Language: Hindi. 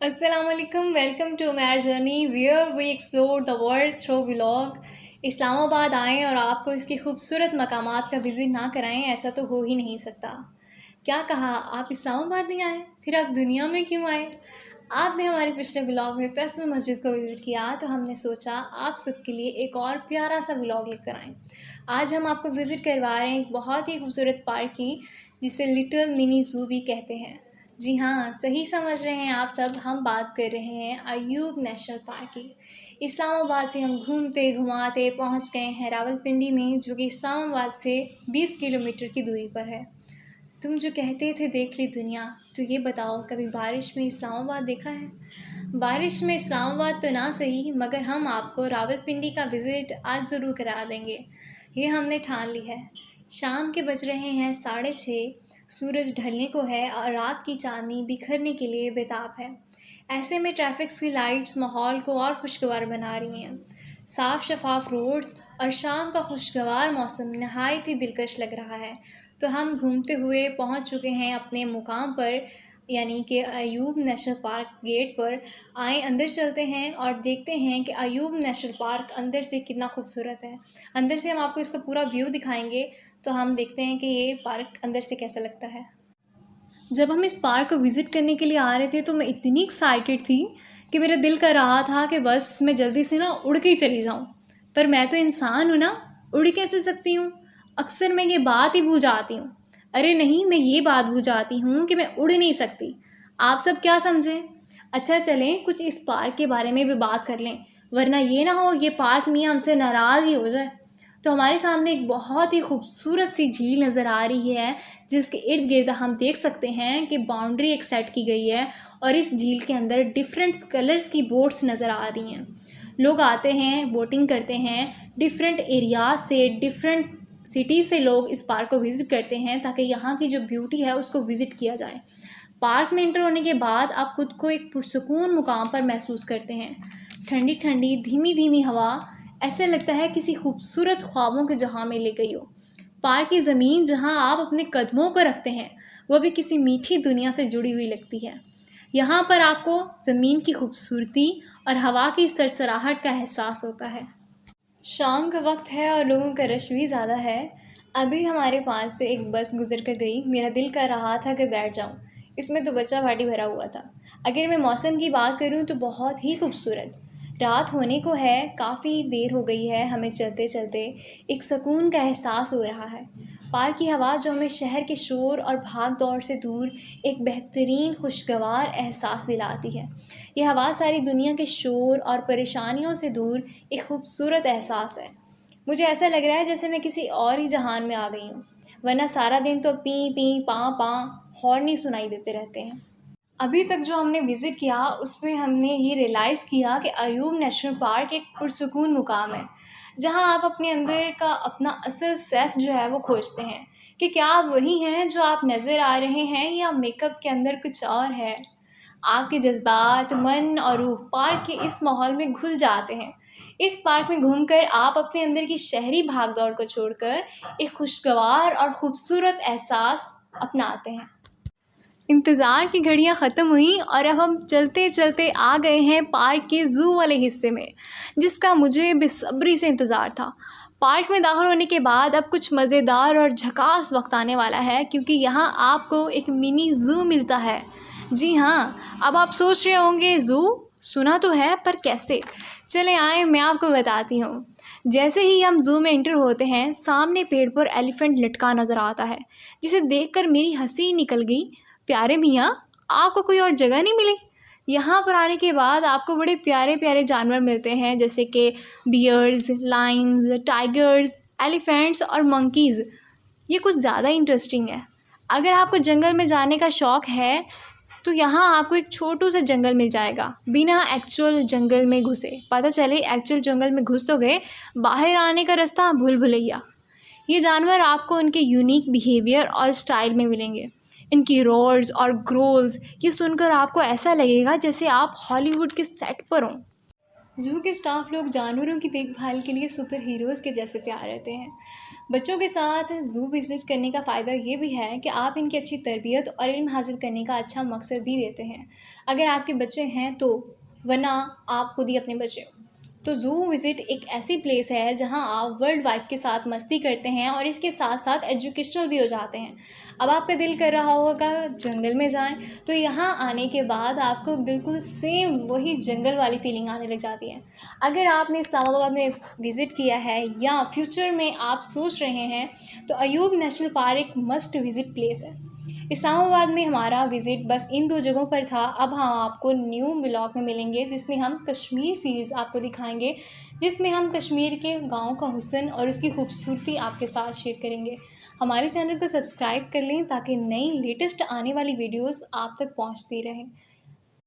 Assalamualaikum, welcome to my journey where we explore the world through vlog। Islamabad आएँ और आपको इसके खूबसूरत मकामात का विज़िट ना कराएं, ऐसा तो हो ही नहीं सकता। क्या कहा, आप इस्लामाबाद नहीं आए, फिर आप दुनिया में क्यों आए? आपने हमारे पिछले व्लॉग में फैसल मस्जिद को विज़िट किया, तो हमने सोचा आप सबके लिए एक और प्यारा सा व्लॉग लेकर आएँ। आज हम आपको विज़िट करवा रहे हैं एक बहुत ही खूबसूरत पार्क की, जिसे लिटिल मिनी ज़ू भी कहते हैं। जी हाँ, सही समझ रहे हैं आप सब, हम बात कर रहे हैं अयूब नेशनल पार्क की। इस्लामाबाद से हम घूमते घुमाते पहुंच गए हैं रावलपिंडी में, जो कि इस्लामाबाद से 20 किलोमीटर की दूरी पर है। तुम जो कहते थे देख ली दुनिया, तो ये बताओ कभी बारिश में इस्लामाबाद देखा है? बारिश में इस्लामाबाद तो ना सही, मगर हम आपको रावलपिंडी का विज़िट आज ज़रूर करा देंगे, ये हमने ठान ली है। शाम के बज रहे हैं 6:30, सूरज ढलने को है और रात की चांदनी बिखरने के लिए बेताब है। ऐसे में ट्रैफिक की लाइट्स माहौल को और खुशगवार बना रही हैं। साफ शफाफ रोड्स और शाम का खुशगवार मौसम नहायत ही दिलकश लग रहा है। तो हम घूमते हुए पहुंच चुके हैं अपने मुकाम पर, यानी कि अयूब नेशनल पार्क गेट पर। आए अंदर चलते हैं और देखते हैं कि अयूब नेशनल पार्क अंदर से कितना खूबसूरत है। अंदर से हम आपको इसका पूरा व्यू दिखाएंगे, तो हम देखते हैं कि ये पार्क अंदर से कैसा लगता है। जब हम इस पार्क को विज़िट करने के लिए आ रहे थे, तो मैं इतनी एक्साइटेड थी कि मेरा दिल कर रहा था कि बस मैं जल्दी से ना उड़ के ही चली जाऊँ। पर मैं तो इंसान हूँ ना, उड़ कैसे सकती हूँ? अक्सर मैं ये बात ही भूल जाती हूँ। अरे नहीं, मैं ये बात भूल जाती हूँ कि मैं उड़ नहीं सकती। आप सब क्या समझें? अच्छा चलें, कुछ इस पार्क के बारे में भी बात कर लें, वरना ये ना हो ये पार्क मियाँ हमसे नाराज़ ही हो जाए। तो हमारे सामने एक बहुत ही खूबसूरत सी झील नज़र आ रही है, जिसके इर्द गिर्द हम देख सकते हैं कि बाउंड्री एक सेट की गई है और इस झील के अंदर डिफरेंट कलर्स की बोट्स नज़र आ रही हैं। लोग आते हैं, बोटिंग करते हैं, डिफरेंट एरियाज से, डिफरेंट सिटी से लोग इस पार्क को विज़िट करते हैं, ताकि यहाँ की जो ब्यूटी है उसको विज़िट किया जाए। पार्क में एंटर होने के बाद आप खुद को एक पुरसुकून मुकाम पर महसूस करते हैं। ठंडी ठंडी धीमी धीमी हवा, ऐसे लगता है किसी खूबसूरत ख्वाबों के जहां में ले गई हो। पार्क की ज़मीन जहां आप अपने कदमों को रखते हैं, वह भी किसी मीठी दुनिया से जुड़ी हुई लगती है। यहाँ पर आपको ज़मीन की खूबसूरती और हवा की सरसराहट का एहसास होता है। शाम का वक्त है और लोगों का रश भी ज़्यादा है। अभी हमारे पास से एक बस गुजर कर गई, मेरा दिल कर रहा था कि बैठ जाऊं। इसमें तो बच्चा पार्टी भरा हुआ था। अगर मैं मौसम की बात करूं तो बहुत ही खूबसूरत। रात होने को है, काफ़ी देर हो गई है हमें चलते चलते। एक सुकून का एहसास हो रहा है। पार्क की हवा जो हमें शहर के शोर और भाग दौड़ से दूर एक बेहतरीन खुशगवार एहसास दिलाती है। यह हवा सारी दुनिया के शोर और परेशानियों से दूर एक खूबसूरत एहसास है। मुझे ऐसा लग रहा है जैसे मैं किसी और ही जहान में आ गई हूँ, वरना सारा दिन तो पी पी पाँ पाँ हॉर्न ही सुनाई देते रहते हैं। अभी तक जो हमने विज़िट किया, उसमें हमने ये रियलाइज़ किया कि अयूब नेशनल पार्क एक पुरसुकून मुकाम है, जहाँ आप अपने अंदर का अपना असल सेल्फ जो है वो खोजते हैं कि क्या आप वही हैं जो आप नज़र आ रहे हैं, या मेकअप के अंदर कुछ और है। आपके जज्बात, मन और रूह पार्क के इस माहौल में घुल जाते हैं। इस पार्क में घूमकर आप अपने अंदर की शहरी भागदौड़ को छोड़कर एक खुशगवार और खूबसूरत एहसास अपनाते हैं। इंतज़ार की घड़ियां ख़त्म हुई और अब हम चलते चलते आ गए हैं पार्क के ज़ू वाले हिस्से में, जिसका मुझे बेसब्री से इंतज़ार था। पार्क में दाखिल होने के बाद अब कुछ मज़ेदार और झकास वक्त आने वाला है, क्योंकि यहाँ आपको एक मिनी ज़ू मिलता है। जी हाँ, अब आप सोच रहे होंगे ज़ू सुना तो है, पर कैसे? चले आए, मैं आपको बताती हूँ। जैसे ही हम ज़ू में एंटर होते हैं, सामने पेड़ पर एलिफेंट लटका नज़र आता है, जिसे देखकर मेरी हंसी निकल गई। प्यारे मियाँ, आपको कोई और जगह नहीं मिली? यहाँ पर आने के बाद आपको बड़े प्यारे प्यारे जानवर मिलते हैं, जैसे कि बियर्स, लायंस, टाइगर्स, एलिफेंट्स और मंकीज़। ये कुछ ज़्यादा इंटरेस्टिंग है। अगर आपको जंगल में जाने का शौक़ है, तो यहाँ आपको एक छोटू सा जंगल मिल जाएगा, बिना एक्चुअल जंगल में घुसे। पता चले एक्चुअल जंगल में घुस तो गए, बाहर आने का रास्ता भूल भुलैया। ये जानवर आपको उनके यूनिक बिहेवियर और स्टाइल में मिलेंगे। इनकी रोर्स और ग्रोल्स ये सुनकर आपको ऐसा लगेगा जैसे आप हॉलीवुड के सेट पर हों। ज़ू के स्टाफ लोग जानवरों की देखभाल के लिए सुपर हीरोज़ के जैसे तैयार रहते हैं। बच्चों के साथ ज़ू विज़िट करने का फ़ायदा ये भी है कि आप इनकी अच्छी तरबियत और इल्म हासिल करने का अच्छा मकसद भी देते हैं। अगर आपके बच्चे हैं तो, वरना आप खुद ही अपने बच्चे हो। तो ज़ू विज़िट एक ऐसी प्लेस है जहाँ आप वर्ल्ड वाइफ के साथ मस्ती करते हैं और इसके साथ-साथ एजुकेशनल भी हो जाते हैं। अब आपका दिल कर रहा होगा जंगल में जाएँ, तो यहाँ आने के बाद आपको बिल्कुल सेम वही जंगल वाली फ़ीलिंग आने लग जाती है। अगर आपने इस्लामाबाद में विज़िट किया है या फ्यूचर में आप सोच रहे हैं, तो अयूब नेशनल पार्क एक मस्ट विज़िट प्लेस है। इस्लामाबाद में हमारा विज़िट बस इन 2 जगहों पर था। अब हम आपको न्यू व्लॉग में मिलेंगे जिसमें हम कश्मीर सीरीज़ आपको दिखाएँगे, जिसमें हम कश्मीर के गाँव का हुस्न और उसकी खूबसूरती आपके साथ शेयर करेंगे। हमारे चैनल को सब्सक्राइब कर लें ताकि नई लेटेस्ट आने वाली वीडियोज़ आप तक पहुँचती रहें।